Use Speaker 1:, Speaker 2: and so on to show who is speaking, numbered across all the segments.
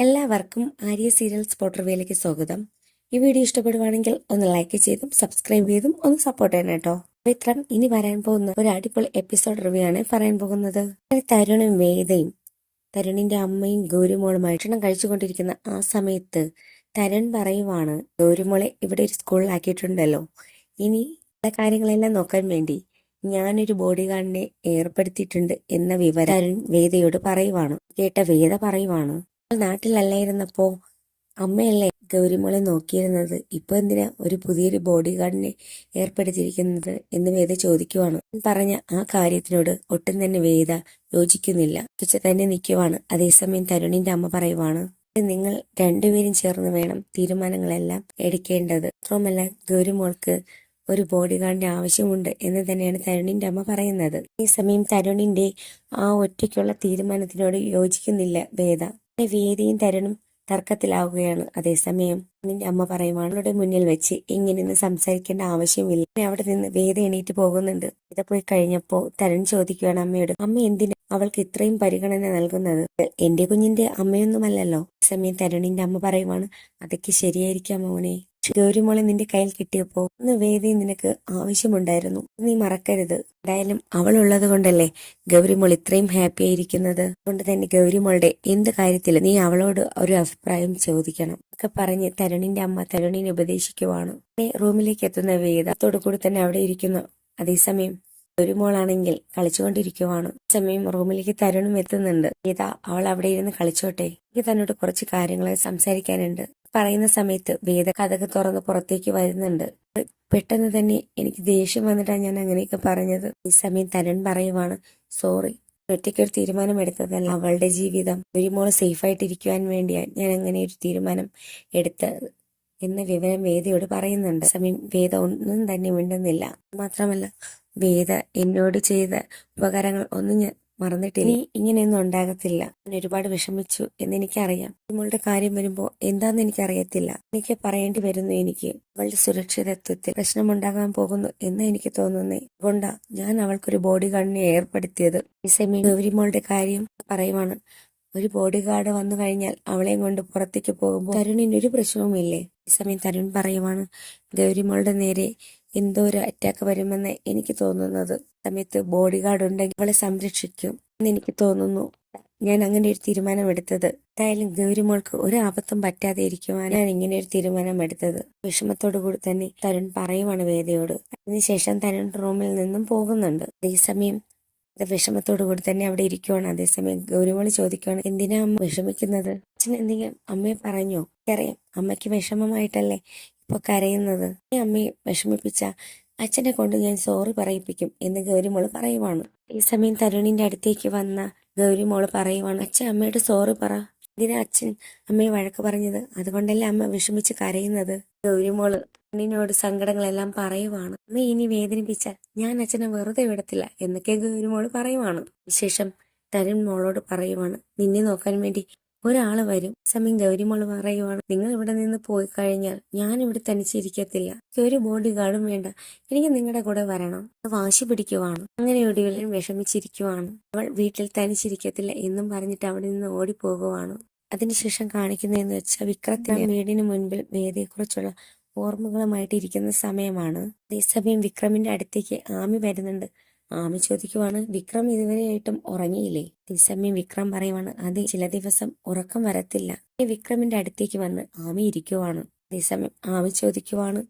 Speaker 1: എല്ലാവർക്കും Arya serial spot റിവ്യൂയിലേക്ക് സ്വാഗതം. ഈ വീഡിയോ ഇഷ്ടപ്പെടുവാണെങ്കിൽ ഒന്ന് ലൈക്ക് ചെയ്തും സബ്സ്ക്രൈബ് ചെയ്തും ഒന്ന് സപ്പോർട്ട് ചെയ്യണം കേട്ടോ. പവിത്രം ഇനി വരാൻ പോകുന്ന ഒരു അടിപൊളി എപ്പിസോഡ് റിവ്യൂ ആണ് പറയാൻ പോകുന്നത്. തരുണും വേദയും തരുണിന്റെ അമ്മയും ഗൗരിമോളുമായി ഭക്ഷണം കഴിച്ചുകൊണ്ടിരിക്കുന്ന ആ സമയത്ത് തരുൺ പറയുവാണ്, ഗൗരിമോളെ ഇവിടെ ഒരു സ്കൂളിലാക്കിയിട്ടുണ്ടല്ലോ, ഇനി കാര്യങ്ങളെല്ലാം നോക്കാൻ വേണ്ടി ഞാനൊരു ബോഡി ഗാർഡിനെ ഏർപ്പെടുത്തിയിട്ടുണ്ട് എന്ന വിവരം തരുൺ വേദയോട് പറയുവാണ്. കേട്ട വേദ പറയുവാണ്, നാട്ടിലല്ലായിരുന്നപ്പോ അമ്മയല്ലേ ഗൗരിമോളെ നോക്കിയിരുന്നത്, ഇപ്പൊ എന്തിനാ ഒരു പുതിയൊരു ബോഡി ഗാർഡിനെ ഏർപ്പെടുത്തിയിരിക്കുന്നത് എന്ന് വേദ ചോദിക്കുവാണ്. പറഞ്ഞ ആ കാര്യത്തിനോട് ഒട്ടും തന്നെ വേദ യോജിക്കുന്നില്ല, തന്നെ നിൽക്കുവാണ്. അതേസമയം തരുണിന്റെ അമ്മ പറയുവാണ്, നിങ്ങൾ രണ്ടുപേരും ചേർന്ന് വേണം തീരുമാനങ്ങളെല്ലാം എടുക്കേണ്ടത്. മാത്രമല്ല ഗൗരിമോൾക്ക് ഒരു ബോഡി ഗാർഡിന്റെ ആവശ്യമുണ്ട് എന്ന് തന്നെയാണ് തരുണിന്റെ അമ്മ പറയുന്നത്. അതേസമയം തരുണിന്റെ ആ ഒറ്റയ്ക്കുള്ള തീരുമാനത്തിനോട് യോജിക്കുന്നില്ല വേദ. വേദിയും തരുണും തർക്കത്തിലാവുകയാണ്. അതേസമയം നിന്റെ അമ്മ പറയുവാണ്, അവളുടെ മുന്നിൽ വെച്ച് ഇങ്ങനെയൊന്നും സംസാരിക്കേണ്ട ആവശ്യമില്ല. അവിടെ നിന്ന് വേദ എണീറ്റ് പോകുന്നുണ്ട്. വേദ പോയി കഴിഞ്ഞപ്പോ തരുൺ ചോദിക്കുകയാണ് അമ്മയോട്, അമ്മ എന്തിനാ അവൾക്ക് ഇത്രയും പരിഗണന നൽകുന്നത്? എന്റെ കുഞ്ഞിന്റെ അമ്മയൊന്നുമല്ലല്ലോ. സമയം തരുണിന്റെ അമ്മ പറയുവാണ്, അതൊക്കെ ശരിയായിരിക്കാം മോനെ. ഗൗരിമോളെ നിന്റെ കയ്യിൽ കിട്ടിയപ്പോ ഒന്ന് വേദി നിനക്ക് ആവശ്യമുണ്ടായിരുന്നു, നീ മറക്കരുത്. എന്തായാലും അവളുള്ളത് കൊണ്ടല്ലേ ഗൗരിമോൾ ഇത്രയും ഹാപ്പി ആയിരിക്കുന്നത്. അതുകൊണ്ട് തന്നെ ഗൗരിമോളുടെ എന്ത് കാര്യത്തിൽ നീ അവളോട് ഒരു അഭിപ്രായം ചോദിക്കണം ഒക്കെ പറഞ്ഞ് തരുണിന്റെ അമ്മ തരുണിനെ ഉപദേശിക്കുവാണ്. റൂമിലേക്ക് എത്തുന്ന വേദത്തോടു കൂടി തന്നെ അവിടെ ഇരിക്കുന്നു. അതേസമയം ഗൗരിമോളാണെങ്കിൽ കളിച്ചുകൊണ്ടിരിക്കുവാണ്. സമയം റൂമിലേക്ക് തരുണും എത്തുന്നുണ്ട്. വേദ അവൾ അവിടെ ഇരുന്ന് കളിച്ചോട്ടെ, എനിക്ക് തന്നോട് കുറച്ച് കാര്യങ്ങൾ സംസാരിക്കാനുണ്ട് പറയുന്ന സമയത്ത് വേദ കഥക് തുറന്ന് പുറത്തേക്ക് വരുന്നുണ്ട്. പെട്ടെന്ന് തന്നെ എനിക്ക് ദേഷ്യം വന്നിട്ടാണ് ഞാൻ അങ്ങനെയൊക്കെ പറഞ്ഞത്. ഈ സമയം തരുൺ പറയുവാണ്, സോറി, ഒറ്റയ്ക്കൊരു തീരുമാനം എടുത്തതല്ല, അവളുടെ ജീവിതം ഒരു മോള് സേഫായിട്ടിരിക്കുവാൻ വേണ്ടിയാണ് ഞാൻ അങ്ങനെ ഒരു തീരുമാനം എടുത്തത് എന്ന വിവരം വേദയോട് പറയുന്നുണ്ട്. സമയം വേദ ഒന്നും തന്നെ മിണ്ടുന്നില്ല. മാത്രമല്ല വേദ എന്നോട് ചെയ്ത ഉപകാരങ്ങൾ ഒന്നും ഞാൻ മറന്നിട്ടില്ല. ഇങ്ങനെയൊന്നും ഉണ്ടാകത്തില്ല. ഞാൻ ഒരുപാട് വിഷമിച്ചു എന്നെനിക്കറിയാം. നമ്മളുടെ കാര്യം വരുമ്പോ എന്താന്ന് എനിക്കറിയത്തില്ല. എനിക്ക് പറയേണ്ടി വരുന്നു. എനിക്ക് അവളുടെ സുരക്ഷിതത്വത്തിൽ പ്രശ്നമുണ്ടാകാൻ പോകുന്നു എന്ന് എനിക്ക് തോന്നുന്നേ. അതുകൊണ്ടാ ഞാൻ അവൾക്കൊരു ബോഡി ഗാർഡിനെ ഏർപ്പെടുത്തിയത്. ഈ സമയം ഗൗരിമോളുടെ കാര്യം പറയുവാണ്, ഒരു ബോഡി ഗാർഡ് വന്നു കഴിഞ്ഞാൽ അവളെയും കൊണ്ട് പുറത്തേക്ക് പോകുമ്പോൾ തരുണിന് ഒരു പ്രശ്നവുമില്ലേ? ഈ സമയം തരുൺ പറയുവാണ്, ഗൗരിമോളുടെ നേരെ എന്തോ ഒരു അറ്റാക്ക് വരുമെന്ന് എനിക്ക് തോന്നുന്നത്. സമയത്ത് ബോഡി ഗാർഡ് ഉണ്ടെങ്കിൽ അവളെ സംരക്ഷിക്കും എന്ന് എനിക്ക് തോന്നുന്നു. ഞാൻ അങ്ങനെ ഒരു തീരുമാനം എടുത്തത്. എന്തായാലും ഗൗരിമോൾക്ക് ഒരു ആപത്തും പറ്റാതെ ഇരിക്കുവാൻ ഞാൻ ഇങ്ങനെ ഒരു തീരുമാനം എടുത്തത്. വിഷമത്തോടു കൂടി തന്നെ തരുൺ പറയുവാണ് വേദയോട്. അതിനുശേഷം തരുൺ റൂമിൽ നിന്നും പോകുന്നുണ്ട്. അതേസമയം വിഷമത്തോടു കൂടി തന്നെ അവിടെ ഇരിക്കുവാണ്. അതേസമയം ഗൗരിമോള് ചോദിക്കുവാണ്, എന്തിനാ അമ്മ വിഷമിക്കുന്നത്? അച്ഛൻ എന്തെങ്കിലും അമ്മയെ പറഞ്ഞോ? അറിയാം അമ്മയ്ക്ക് വിഷമമായിട്ടല്ലേ ഇപ്പൊ കരയുന്നത്. ഈ അമ്മയെ വിഷമിപ്പിച്ച അച്ഛനെ കൊണ്ട് ഞാൻ സോറി പറയിപ്പിക്കും എന്ന് ഗൗരിമോള് പറയുവാണ്. ഈ സമയം തരുണിന്റെ അടുത്തേക്ക് വന്ന ഗൗരിമോള് പറയുവാണ്, അച്ഛൻ അമ്മയോട് സോറി പറ. എന്തിനാ അച്ഛൻ അമ്മയെ വഴക്ക് പറഞ്ഞത്? അതുകൊണ്ടല്ലേ അമ്മ വിഷമിച്ച് കരയുന്നത്. ഗൗരിമോള് അച്ഛനോട് സങ്കടങ്ങളെല്ലാം പറയുവാണ്. അമ്മ ഇനി വേദനിപ്പിച്ചാൽ ഞാൻ അച്ഛനെ വെറുതെ വിടത്തില്ല എന്നൊക്കെ ഗൗരിമോള് പറയുവാണ്. വിശേഷം തരുൺ മോളോട് പറയുവാണ്, നിന്നെ നോക്കാൻ വേണ്ടി ഒരാള് വരും. സമയം ഗൗരിമോള് പറയുവാണ്, നിങ്ങൾ ഇവിടെ നിന്ന് പോയി കഴിഞ്ഞാൽ ഞാൻ ഇവിടെ തനിച്ചിരിക്കത്തില്ല, ഒരു ബോഡി ഗാർഡും വേണ്ട, എനിക്ക് നിങ്ങളുടെ കൂടെ വരണം. വാശി പിടിക്കുവാണ്. അങ്ങനെ ഒടുവിൽ വിഷമിച്ചിരിക്കുവാണ്. അവൾ വീട്ടിൽ തനിച്ചിരിക്കത്തില്ല എന്നും പറഞ്ഞിട്ട് അവിടെ നിന്ന് ഓടിപ്പോകുവാണ്. അതിനുശേഷം കാണിക്കുന്നതെന്ന് വെച്ചാൽ വിക്രത്തിന്റെ വീടിന് മുൻപിൽ വേദിയെക്കുറിച്ചുള്ള ഓർമ്മകളുമായിട്ട് ഇരിക്കുന്ന സമയമാണ്. അതേസമയം വിക്രമിന്റെ അടുത്തേക്ക് ആമി വരുന്നുണ്ട്. ആമി ചോദിക്കുവാണ്, വിക്രം ഇതുവരെയായിട്ടും ഉറങ്ങിയില്ലേ? അതേസമയം വിക്രം പറയുവാണ്, അതെ, ചില ദിവസം ഉറക്കം വരത്തില്ല. വിക്രമിന്റെ അടുത്തേക്ക് വന്ന് ആമി ഇരിക്കുവാണ്. അതേസമയം ആമി ചോദിക്കുവാണ്,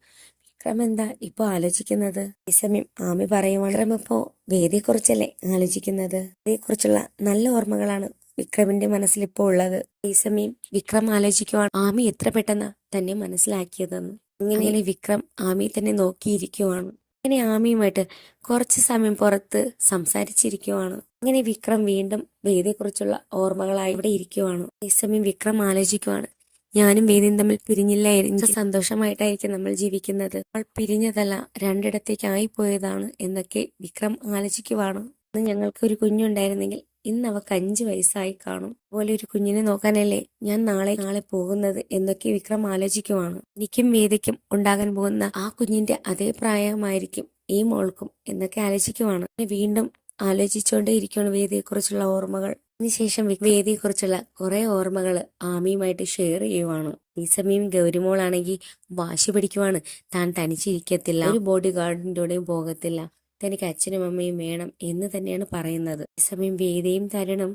Speaker 1: വിക്രം എന്താ ഇപ്പൊ ആലോചിക്കുന്നത്? അതേസമയം ആമി പറയുവാണ്, വിക്രം ഇപ്പോ വേദിയെക്കുറിച്ചല്ലേ ആലോചിക്കുന്നത്? വേദിയെക്കുറിച്ചുള്ള നല്ല ഓർമ്മകളാണ് വിക്രമിന്റെ മനസ്സിൽ ഇപ്പോ ഉള്ളത്. അതേസമയം വിക്രം ആലോചിക്കുവാണ്, ആമി എത്ര പെട്ടെന്ന് തന്നെ മനസ്സിലാക്കിയതെന്ന്. ഇങ്ങനെ വിക്രം ആമിയെ തന്നെ നോക്കിയിരിക്കുവാണ്. അങ്ങനെ ആമിയുമായിട്ട് കുറച്ചു സമയം പുറത്ത് സംസാരിച്ചിരിക്കുവാണ്. അങ്ങനെ വിക്രം വീണ്ടും വേദിയെക്കുറിച്ചുള്ള ഓർമ്മകളായി ഇവിടെ ഇരിക്കുവാണ്. അതേസമയം വിക്രം ആലോചിക്കുവാണ്, ഞാനും വേദിയും തമ്മിൽ പിരിഞ്ഞില്ലായിരുന്നു, സന്തോഷമായിട്ടായിരിക്കും നമ്മൾ ജീവിക്കുന്നത്, നമ്മൾ പിരിഞ്ഞതല്ല രണ്ടിടത്തേക്കായി പോയതാണ് എന്നൊക്കെ വിക്രം ആലോചിക്കുവാണ്. ഞങ്ങൾക്കൊരു കുഞ്ഞുണ്ടായിരുന്നെങ്കിൽ ഇന്ന് അവക്ക് 5 വയസ്സായി കാണും. അതുപോലെ ഒരു കുഞ്ഞിനെ നോക്കാനല്ലേ ഞാൻ നാളെ പോകുന്നത് എന്നൊക്കെ വിക്രം ആലോചിക്കുവാണ്. എനിക്കും വേദിക്കും ഉണ്ടാകാൻ പോകുന്ന ആ കുഞ്ഞിന്റെ അതേ പ്രായമായിരിക്കും ഈ മോൾക്കും എന്നൊക്കെ ആലോചിക്കുവാണ്. വീണ്ടും ആലോചിച്ചുകൊണ്ടേ ഇരിക്കുകയാണ് വേദിയെക്കുറിച്ചുള്ള ഓർമ്മകൾ. അതിനുശേഷം വേദിയെക്കുറിച്ചുള്ള കുറെ ഓർമ്മകൾ ആമിയുമായിട്ട് ഷെയർ ചെയ്യുവാണ്. ഈ സമയം ഗൗരിമോളാണെങ്കിൽ വാശി പിടിക്കുവാണ്. താൻ തനിച്ചിരിക്കത്തില്ല, ഒരു ബോഡി ഗാർഡിന്റെ കൂടെയും പോകത്തില്ല, തനിക്ക് അച്ഛനും അമ്മയും വേണം എന്ന് തന്നെയാണ് പറയുന്നത്. ഈ സമയം വേദിയും തരുണും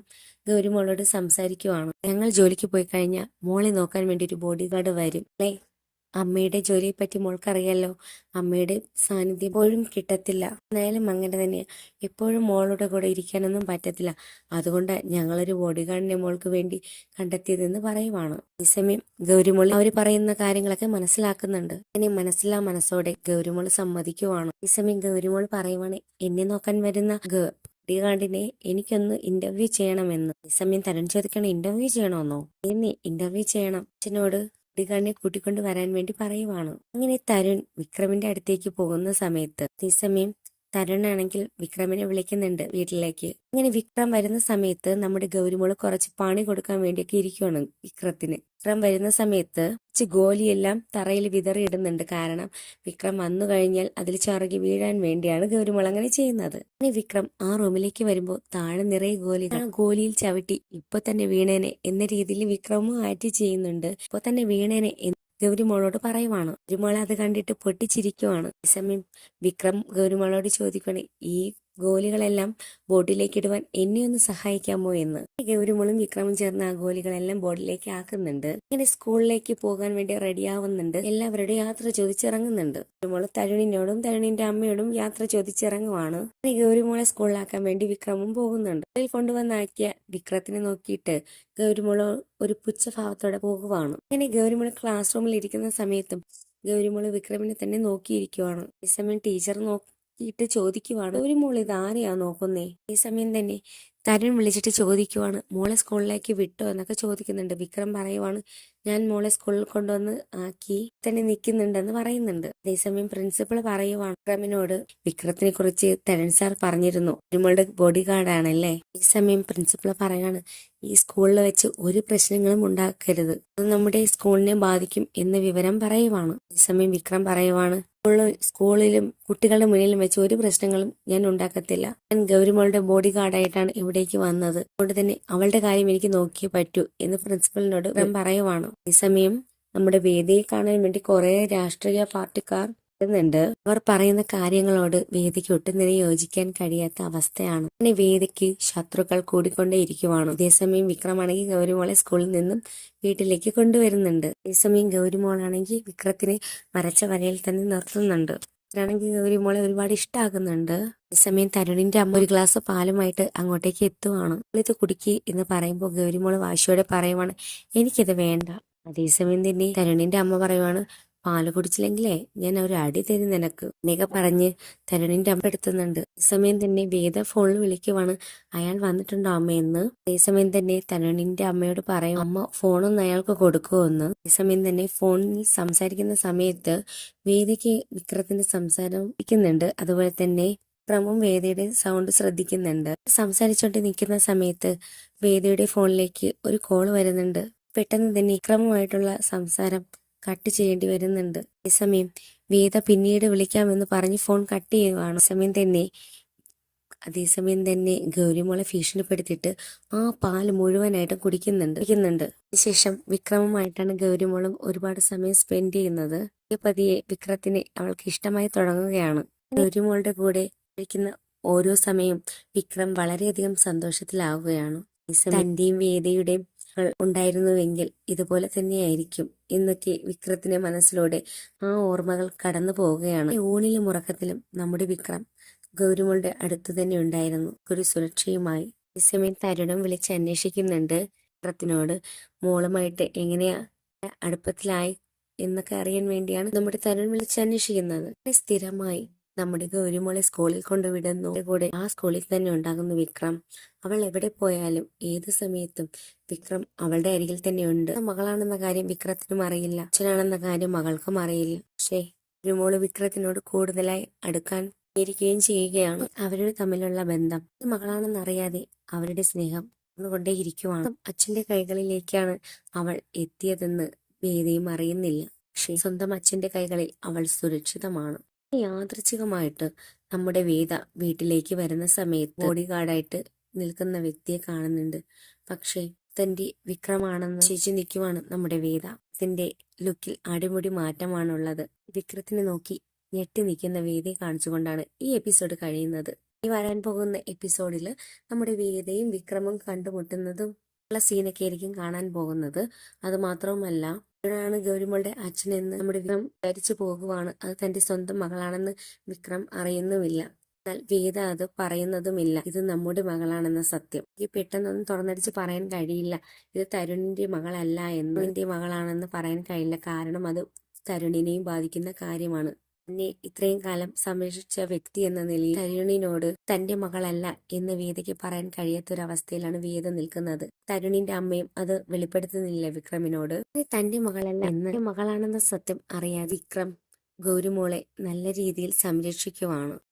Speaker 1: ഗൗരിമോളോട് സംസാരിക്കുവാണ്. ഞങ്ങൾ ജോലിക്ക് പോയി കഴിഞ്ഞാൽ മോളെ നോക്കാൻ വേണ്ടി ഒരു ബോഡി ഗാർഡ് വരും അല്ലേ? അമ്മയുടെ ജോലിയെ പറ്റി മോൾക്കറിയാലോ. അമ്മയുടെ സാന്നിധ്യം എപ്പോഴും കിട്ടത്തില്ല. എന്നായാലും അങ്ങനെ തന്നെയാ, എപ്പോഴും മോളുടെ കൂടെ ഇരിക്കാനൊന്നും പറ്റത്തില്ല. അതുകൊണ്ട് ഞങ്ങളൊരു ബോഡി ഗാർഡിനെ മോൾക്ക് വേണ്ടി കണ്ടെത്തിയതെന്ന് പറയുവാണ്. ഈ സമയം ഗൗരിമോൾ അവർ പറയുന്ന കാര്യങ്ങളൊക്കെ മനസ്സിലാക്കുന്നുണ്ട്. ഇനി മനസ്സിലാ മനസ്സോടെ ഗൗരിമോൾ സമ്മതിക്കുവാണ്. ഈ സമയം ഗൗരിമോൾ പറയുവാണ്, എന്നെ നോക്കാൻ വരുന്ന ബോഡി ഗാർഡിനെ എനിക്കൊന്ന് ഇന്റർവ്യൂ ചെയ്യണമെന്ന്. ഈ സമയം തരുൺ ചോദിക്കണം, ഇന്റർവ്യൂ ചെയ്യണമെന്നോ? എന്നെ ഇന്റർവ്യൂ ചെയ്യണം. അച്ഛനോട് ബോഡിഗാർഡിനെ കൂട്ടിക്കൊണ്ട് വരാൻ വേണ്ടി പറയുവാണ്. അങ്ങനെ തരുൺ വിക്രമിന്റെ അടുത്തേക്ക് പോകുന്ന സമയത്ത് ഈ സമയം തരുണാണെങ്കിൽ വിക്രമിനെ വിളിക്കുന്നുണ്ട് വീട്ടിലേക്ക്. അങ്ങനെ വിക്രം വരുന്ന സമയത്ത് നമ്മുടെ ഗൗരിമോള് കുറച്ച് പണി കൊടുക്കാൻ വേണ്ടിയൊക്കെ ഇരിക്കുവാണ് വിക്രത്തിന്. വിക്രം വരുന്ന സമയത്ത് ഗോലിയെല്ലാം തറയിൽ വിതറിയിടുന്നുണ്ട്. കാരണം വിക്രം വന്നു കഴിഞ്ഞാൽ അതിൽ ചറുകി വീഴാൻ വേണ്ടിയാണ് ഗൗരിമോൾ അങ്ങനെ ചെയ്യുന്നത്. അങ്ങനെ വിക്രം ആ റൂമിലേക്ക് വരുമ്പോൾ താഴെ നിറയെ ഗോലികൾ. ആ ഗോലിയിൽ ചവിട്ടി ഇപ്പൊ തന്നെ വീണേനെ എന്ന രീതിയിൽ വിക്രമും ആക്ട് ചെയ്യുന്നുണ്ട്. ഇപ്പൊ തന്നെ വീണേനെ ഗൗരിമോളോട് പറയുവാണ്. ഗൗരിമോൾ അത് കണ്ടിട്ട് പൊട്ടിച്ചിരിക്കുവാണ്. ഈ സമയം വിക്രം ഗൗരിമോളോട് ചോദിക്കുകയാണ്, ഈ ഗോലികളെല്ലാം ബോട്ടിലേക്ക് ഇടുവാൻ എന്നെ ഒന്ന് സഹായിക്കാമോ എന്ന്. ഗൗരിമോളും വിക്രമും ചേർന്ന് ആ ഗോലികളെല്ലാം ബോട്ടിലേക്ക് ആക്കുന്നുണ്ട്. ഇങ്ങനെ സ്കൂളിലേക്ക് പോകാൻ വേണ്ടി റെഡിയാവുന്നുണ്ട്. എല്ലാവരുടെയും യാത്ര ചോദിച്ചിറങ്ങുന്നുണ്ട്. ഗൗരിമോള് തരുണിനോടും തരുണിന്റെ അമ്മയോടും യാത്ര ചോദിച്ചിറങ്ങുവാണ്. ഗൗരിമോളെ സ്കൂളിലാക്കാൻ വേണ്ടി വിക്രമും പോകുന്നുണ്ട്. അതിൽ കൊണ്ടുവന്നാക്കിയ വിക്രത്തിനെ നോക്കിയിട്ട് ഗൗരിമോള് ഒരു പുച്ഛഭാവത്തോടെ പോകുവാണ്. അങ്ങനെ ഗൗരിമോള് ക്ലാസ് റൂമിൽ ഇരിക്കുന്ന സമയത്തും ഗൗരിമോള് വിക്രമിനെ തന്നെ നോക്കിയിരിക്കുവാണ്. ഈ സമയം ടീച്ചർ നോക്കിയിട്ട് ചോദിക്കുവാണ്, ഗൗരിമോള് ഇത് ആരെയാ നോക്കുന്നേ? ഈ സമയം തന്നെ തരുൺ വിളിച്ചിട്ട് ചോദിക്കുവാണ്, മോളെ സ്കൂളിലേക്ക് വിട്ടോ എന്നൊക്കെ ചോദിക്കുന്നുണ്ട്. വിക്രം പറയുവാണ്, ഞാൻ മോളെ സ്കൂളിൽ കൊണ്ടുവന്ന് ആക്കി തന്നെ നിൽക്കുന്നുണ്ടെന്ന് പറയുന്നുണ്ട്. അതേസമയം പ്രിൻസിപ്പൾ പറയുവാണ് വിക്രമിനോട്, വിക്രത്തിനെ കുറിച്ച് തരുൺ സാർ പറഞ്ഞിരുന്നു, ഗൗരിമോളുടെ ബോഡി ഗാർഡാണല്ലേ. ഈ സമയം പ്രിൻസിപ്പൾ പറയാണ്, ഈ സ്കൂളിൽ വെച്ച് ഒരു പ്രശ്നങ്ങളും ഉണ്ടാക്കരുത്, അത് നമ്മുടെ സ്കൂളിനെ ബാധിക്കും എന്ന വിവരം പറയുവാണ്. ഈ സമയം വിക്രം പറയുവാണ്, സ്കൂളിലും കുട്ടികളുടെ മുന്നിലും വെച്ച് ഒരു പ്രശ്നങ്ങളും ഞാൻ ഉണ്ടാക്കത്തില്ല. ഞാൻ ഗൗരിമോളുടെ ബോഡി ഗാർഡായിട്ടാണ് ഇവിടേക്ക് വന്നത്. അതുകൊണ്ട് തന്നെ അവളുടെ കാര്യം എനിക്ക് നോക്കിയേ പറ്റൂ എന്ന് പ്രിൻസിപ്പലിനോട് വിക്രം പറയുവാണ്. ഈ സമയം നമ്മുടെ വേദിയിൽ കാണാൻ വേണ്ടി കുറെ രാഷ്ട്രീയ പാർട്ടിക്കാർ ണ്ട്. അവർ പറയുന്ന കാര്യങ്ങളോട് വേദിക്ക് ഒട്ടും തന്നെ യോജിക്കാൻ കഴിയാത്ത അവസ്ഥയാണ്. അങ്ങനെ വേദിക്ക് ശത്രുക്കൾ കൂടിക്കൊണ്ടേ ഇരിക്കുവാണ്. അതേസമയം വിക്രമാണെങ്കിൽ ഗൗരിമോളെ സ്കൂളിൽ നിന്നും വീട്ടിലേക്ക് കൊണ്ടുവരുന്നുണ്ട്. അതേസമയം ഗൗരിമോളാണെങ്കിൽ വിക്രത്തിനെ വരച്ച വരയിൽ തന്നെ നിർത്തുന്നുണ്ട്. ണെങ്കിൽ ഗൗരിമോളെ ഒരുപാട് ഇഷ്ടമാകുന്നുണ്ട്. അതേസമയം തരുണിന്റെ അമ്മ ഒരു ഗ്ലാസ് പാലുമായിട്ട് അങ്ങോട്ടേക്ക് എത്തുവാണ്. ഇത് കുടിക്ക് എന്ന് പറയുമ്പോൾ ഗൗരിമോള് വാശിയോടെ പറയുവാണ്, എനിക്കിത് വേണ്ട. അതേസമയം തന്നെ തരുണിന്റെ അമ്മ പറയുവാണ്, പാല് കുടിച്ചില്ലെങ്കിലേ ഞാൻ ഒരു അടി തരും നിനക്ക് എന്നൊക്കെ പറഞ്ഞ് തരുണിന്റെ അമ്മ എടുത്തുന്നുണ്ട്. ഈ സമയം തന്നെ വേദ ഫോണിൽ വിളിക്കുവാണ്, അയാൾ വന്നിട്ടുണ്ടോ അമ്മയെന്ന്. അതേസമയം തന്നെ തരുണിന്റെ അമ്മയോട് പറയും, അമ്മ ഫോണൊന്ന് അയാൾക്ക് കൊടുക്കുമെന്ന്. ഈ സമയം തന്നെ ഫോണിൽ സംസാരിക്കുന്ന സമയത്ത് വേദയ്ക്ക് വിക്രത്തിന്റെ സംസാരം ഇരിക്കുന്നുണ്ട്. അതുപോലെ തന്നെ വിക്രമും വേദയുടെ സൗണ്ട് ശ്രദ്ധിക്കുന്നുണ്ട്. സംസാരിച്ചോണ്ട് നിൽക്കുന്ന സമയത്ത് വേദയുടെ ഫോണിലേക്ക് ഒരു കോൾ വരുന്നുണ്ട്. പെട്ടെന്ന് തന്നെ വിക്രമുമായിട്ടുള്ള സംസാരം കട്ട് ചെയ്യേണ്ടി വരുന്നുണ്ട്. അതേസമയം വേദ പിന്നീട് വിളിക്കാമെന്ന് പറഞ്ഞ് ഫോൺ കട്ട് ചെയ്യുവാണ്. അതേസമയം തന്നെ ഗൗരിമോളെ ഭീഷണിപ്പെടുത്തിയിട്ട് ആ പാല് മുഴുവനായിട്ടും കുടിക്കുന്നുണ്ട്. ശേഷം വിക്രമുമായിട്ടാണ് ഗൗരിമോളും ഒരുപാട് സമയം സ്പെൻഡ് ചെയ്യുന്നത്. പതിയെ വിക്രത്തിനെ അവൾക്ക് ഇഷ്ടമായി തുടങ്ങുകയാണ്. ഗൗരിമോളുടെ കൂടെ ഇരിക്കുന്ന ഓരോ സമയം വിക്രം വളരെയധികം സന്തോഷത്തിലാവുകയാണ്. തന്റെയും വേദയുടെയും ഉണ്ടായിരുന്നുവെങ്കിൽ ഇതുപോലെ തന്നെയായിരിക്കും എന്നൊക്കെ വിക്രത്തിന്റെ മനസ്സിലൂടെ ആ ഓർമ്മകൾ കടന്നു പോവുകയാണ്. ഊണിലും ഉറക്കത്തിലും നമ്മുടെ വിക്രം ഗൗരിമോളുടെ അടുത്ത് തന്നെ ഉണ്ടായിരുന്നു, ഒരു സുരക്ഷയുമായി. ഈ സമയം തരുണം വിളിച്ച് അന്വേഷിക്കുന്നുണ്ട് വിക്രത്തിനോട്, മോളുമായിട്ട് എങ്ങനെയാ അടുപ്പത്തിലായി എന്നൊക്കെ അറിയാൻ വേണ്ടിയാണ് നമ്മുടെ തരുൺ വിളിച്ച് അന്വേഷിക്കുന്നത്. സ്ഥിരമായി നമ്മുടെ ഗൗരിമോളെ സ്കൂളിൽ കൊണ്ടുവിടുന്നു. കൂടെ ആ സ്കൂളിൽ തന്നെ ഉണ്ടാകുന്നു വിക്രം. അവൾ എവിടെ പോയാലും ഏത് സമയത്തും വിക്രം അവളുടെ അരികിൽ തന്നെയുണ്ട്. മകളാണെന്ന കാര്യം വിക്രത്തിനും അറിയില്ല, അച്ഛനാണെന്ന കാര്യം മകൾക്കും അറിയില്ല. പക്ഷേ ഗൗരിമോള് വിക്രത്തിനോട് കൂടുതലായി അടുക്കാൻ ഇരിക്കുകയും ചെയ്യുകയാണ്. അവരുടെ തമ്മിലുള്ള ബന്ധം മകളാണെന്നറിയാതെ അവരുടെ സ്നേഹം കൊണ്ടേയിരിക്കുവാണ്. അച്ഛന്റെ കൈകളിലേക്കാണ് അവൾ എത്തിയതെന്ന് വേദിയും അറിയുന്നില്ല. പക്ഷേ സ്വന്തം അച്ഛന്റെ കൈകളിൽ അവൾ സുരക്ഷിതമാണ്. യാദൃച്ഛികമായിട്ട് നമ്മുടെ വേദ വീട്ടിലേക്ക് വരുന്ന സമയത്ത് ബോഡി ഗാർഡായിട്ട് നിൽക്കുന്ന വ്യക്തിയെ കാണുന്നുണ്ട്. പക്ഷേ തന്റെ വിക്രമാണെന്ന് ചേച്ചി നിൽക്കുവാണ് നമ്മുടെ വേദ. ഇതിന്റെ ലുക്കിൽ അടിമുടി മാറ്റമാണുള്ളത്. വിക്രത്തിനെ നോക്കി ഞെട്ടി നിൽക്കുന്ന വേദയെ കാണിച്ചുകൊണ്ടാണ് ഈ എപ്പിസോഡ് കഴിയുന്നത്. ഈ വരാൻ പോകുന്ന എപ്പിസോഡിൽ നമ്മുടെ വേദയും വിക്രമും കണ്ടുമുട്ടുന്നതും ഉള്ള സീനൊക്കെ ആയിരിക്കും കാണാൻ പോകുന്നത്. അത് മാത്രവുമല്ല, ാണ് ഗൗരിമോളുടെ അച്ഛനെന്ന് നമ്മുടെ വിക്രം ധരിച്ചു പോകുവാണ്. അത് തന്റെ സ്വന്തം മകളാണെന്ന് വിക്രം അറിയുന്നുമില്ല. എന്നാൽ വേദ അത് പറയുന്നതുമില്ല. ഇത് നമ്മുടെ മകളാണെന്ന സത്യം ഈ പെട്ടെന്നൊന്നും തുറന്നടിച്ച് പറയാൻ കഴിയില്ല. ഇത് തരുണിന്റെ മകളല്ല എന്ന്, എന്റെ മകളാണെന്ന് പറയാൻ കഴിയില്ല. കാരണം അത് തരുണിനെയും ബാധിക്കുന്ന കാര്യമാണ്. തന്നെ ഇത്രയും കാലം സംരക്ഷിച്ച വ്യക്തി എന്ന നിലയിൽ തരുണിനോട് തന്റെ മകളല്ല എന്ന് വേദയ്ക്ക് പറയാൻ കഴിയാത്തൊരവസ്ഥയിലാണ് വേദ നിൽക്കുന്നത്. തരുണിന്റെ അമ്മയും അത് വെളിപ്പെടുത്തുന്നില്ല വിക്രമിനോട്. തന്റെ മകളല്ല എന്ന്, മകളാണെന്ന സത്യം അറിയാതെ വിക്രം ഗൗരിമോളെ നല്ല രീതിയിൽ സംരക്ഷിക്കുവാണ്.